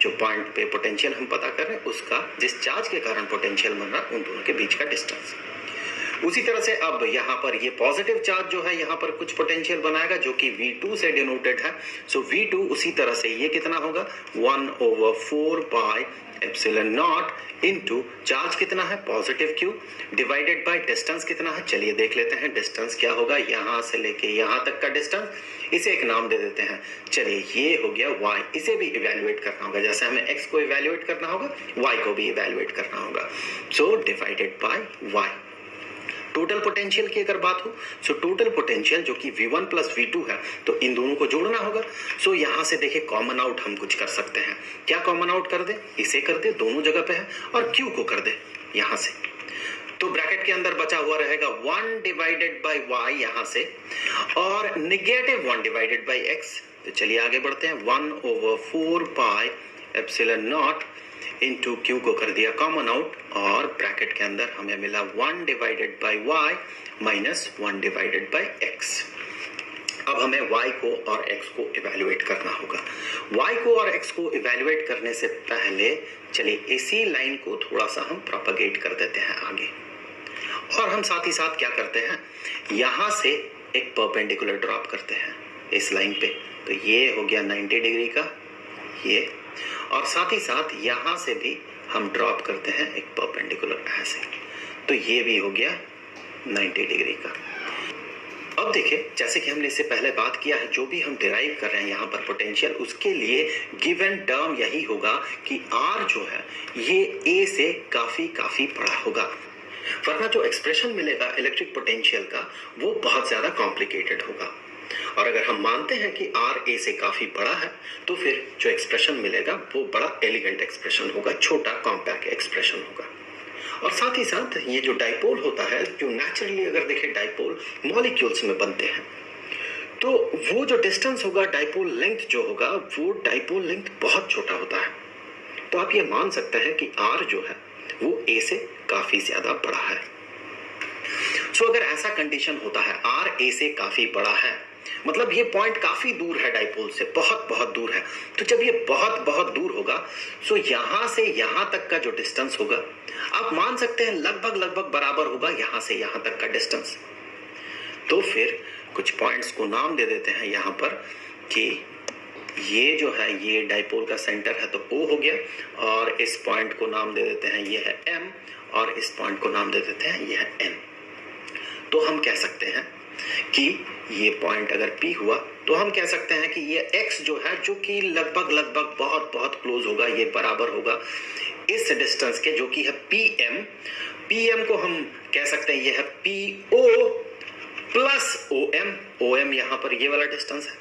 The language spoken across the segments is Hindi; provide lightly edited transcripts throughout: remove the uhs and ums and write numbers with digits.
जो पॉइंट पे पोटेंशियल हम पता कर रहे हैं उसका, जिस चार्ज के कारण पोटेंशियल बन रहा है उन दोनों के बीच का डिस्टेंस। उसी तरह से अब यहाँ पर ये पॉजिटिव चार्ज जो है यहाँ पर कुछ पोटेंशियल बनाएगा जो कि V2 से डिनोटेड है। सो V2 उसी तरह से ये कितना होगा 1/4 pi epsilon not into charge कितना है positive Q divided by distance कितना है। चलिए देख लेते हैं डिस्टेंस क्या होगा, यहाँ से लेके यहाँ तक का डिस्टेंस, इसे एक नाम दे देते हैं। चलिए ये हो गया y, इसे भी इवेल्युएट करना होगा, जैसे हमें x को इवेल्युएट करना होगा y को भी इवेल्युएट करना होगा। So divided by y। Total potential की अगर बात हो, सो टोटल पोटेंशियल जो कि V1 प्लस V2 है, तो इन दोनों को जोड़ना होगा। सो यहाँ से देखिए कॉमन आउट हम कुछ कर सकते हैं। क्या कॉमन आउट कर दे, इसे कर दे, दोनों जगह पे है, और Q को कर दे यहाँ से। तो ब्रैकेट के अंदर बचा हुआ रहेगा 1 डिवाइडेड बाई y यहाँ से, और निगेटिव 1 डिवाइडेड बाई x। तो चलिए आगे बढ़ते हैं। 1/4 pi epsilon not into Q को कर दिया कॉमन आउट, और ब्रैकेट के अंदर हमें मिला 1 divided by y minus 1 divided by x। अब हमें y को और x को इवेल्युएट करना होगा। y को और x को इवेल्युएट करने से पहले चलिए इसी लाइन को थोड़ा सा हम प्रोपेगेट कर देते हैं आगे, और हम साथ ही साथ क्या करते हैं, यहां से एक परपेंडिकुलर ड्रॉप करते हैं इस लाइन पे। तो ये हो गया 90 डिग्री का ये, और साथ ही साथ यहां से भी हम ड्रॉप करते हैं एक परपेंडिकुलर ऐसे, तो ये भी हो गया 90 डिग्री का। अब देखिए जैसे कि हमने इससे पहले बात किया है, जो भी हम डिराइव कर रहे हैं यहाँ पर पोटेंशियल, उसके लिए गिवन टर्म यही होगा कि R जो है ये A से काफी बड़ा होगा, वरना जो एक्सप्रेशन मिलेगा इलेक्ट्रिक पोटेंशियल का वो बहुत ज्यादा कॉम्प्लिकेटेड होगा। और अगर हम मानते हैं कि R A से काफी बड़ा है, तो फिर जो एक्सप्रेशन मिलेगा वो बड़ा एलिगेंट एक्सप्रेशन होगा, छोटा कॉम्पैक्ट एक्सप्रेशन होगा। और साथ ही साथ ये जो डाइपोल होता है, जो नेचुरली अगर देखें डाइपोल मॉलिक्यूल्स में बनते हैं, तो वो जो डिस्टेंस होगा डाइपोल लेंथ जो होगा, वो डाइपोल लेंथ बहुत छोटा होता है। तो आप ये मान सकते हैं कि R जो है वो A से काफी ज्यादा बड़ा है। सो अगर ऐसा कंडीशन होता है R A से काफी बड़ा है, मतलब ये पॉइंट काफी दूर है डाइपोल से, बहुत दूर है। तो जब ये बहुत दूर होगा, सो यहां से यहां तक का जो डिस्टेंस होगा आप मान सकते हैं लगभग बराबर होगा यहां से यहां तक का डिस्टेंस। तो फिर कुछ पॉइंट्स को नाम दे देते हैं यहां पर कि ये जो है ये डाइपोल का सेंटर है, तो O हो गया, और इस पॉइंट को नाम दे देते हैं ये है M, और इस पॉइंट को नाम दे देते हैं ये है N। तो हम कह सकते हैं कि ये पॉइंट अगर P हुआ, तो हम कह सकते हैं कि ये X जो है, जो कि लगभग बहुत क्लोज होगा, ये बराबर होगा इस डिस्टेंस के जो कि है PM को हम कह सकते हैं ये है PO प्लस OM यहाँ पर ये वाला डिस्टेंस है।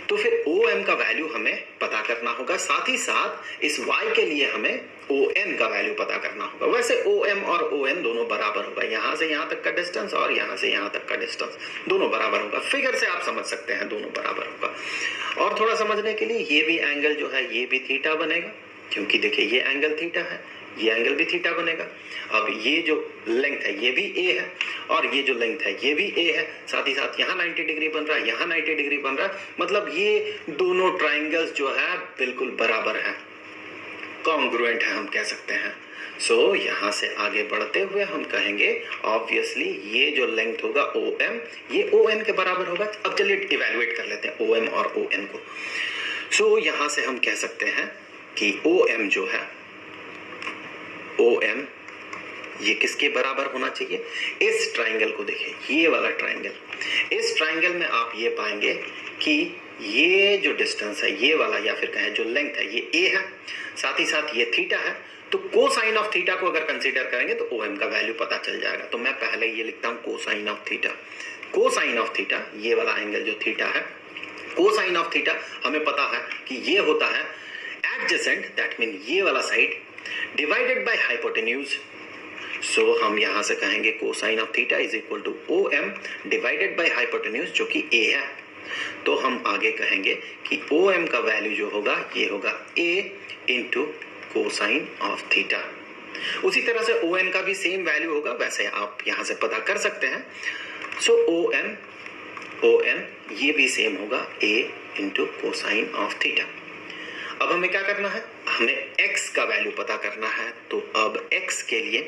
तो फिर OM का वैल्यू हमें पता करना होगा, साथ ही साथ इस Y के लिए हमें ON का वैल्यू पता करना होगा। वैसे OM और ON दोनों बराबर होगा, यहां से यहां तक का डिस्टेंस और यहां से यहां तक का डिस्टेंस दोनों बराबर होगा। फिगर से आप समझ सकते हैं दोनों बराबर होगा। और थोड़ा समझने के लिए ये भी एंगल जो है ये भी थीटा बनेगा, क्योंकि देखिए ये एंगल थीटा है, ये एंगल भी थीटा बनेगा। अब ये जो लेंथ है ये भी A है, और ये जो लेंथ है ये भी A है, साथ ही साथ यहाँ 90 डिग्री बन रहा है, यहाँ 90 डिग्री बन रहा है, मतलब ये दोनों ट्राइंगल्स जो है बिल्कुल बराबर है, कॉन्ग्रुएंट है हम कह सकते हैं। सो यहाँ से आगे बढ़ते हुए हम कहेंगे ऑब्वियसली ये जो लेंथ होगा OM, ये ON के बराबर होगा। अब चलिए इवेल्युएट कर लेते हैं OM और ON को। सो यहाँ से हम कह सकते हैं कि OM जो है, OM ये किसके बराबर होना चाहिए, इस ट्राइंगल को देखिए, ये वाला ट्राइंगल, इस ट्राइंगल में आप ये पाएंगे कि ये जो डिस्टेंस है ये वाला, या फिर कहें जो लेंथ है ये A है, साथ ही साथ ये थीटा है। तो कोसाइन ऑफ थीटा को अगर कंसीडर करेंगे तो OM का वैल्यू पता चल जाएगा। तो मैं पहले ये लिखता हूँ cosine of theta. Cosine of theta, ये वाला एंगल जो थीटा है, कोसाइन ऑफ थीटा हमें पता है कि ये होता है एडजेसेंट, दैट मीन ये वाला side divided by hypotenuse. So हम यहां से कहेंगे cosine of theta is equal to OM divided by hypotenuse जो कि A है। तो हम आगे कहेंगे कि OM का वैल्यू जो होगा ये होगा A into cosine of theta. उसी तरह से ON का भी सेम वैल्यू होगा, वैसे आप यहां से पता कर सकते हैं। सो ON ये भी सेम होगा A into cosine of theta. अब हमें क्या करना है, हमें x का वैल्यू पता करना है। तो अब x के लिए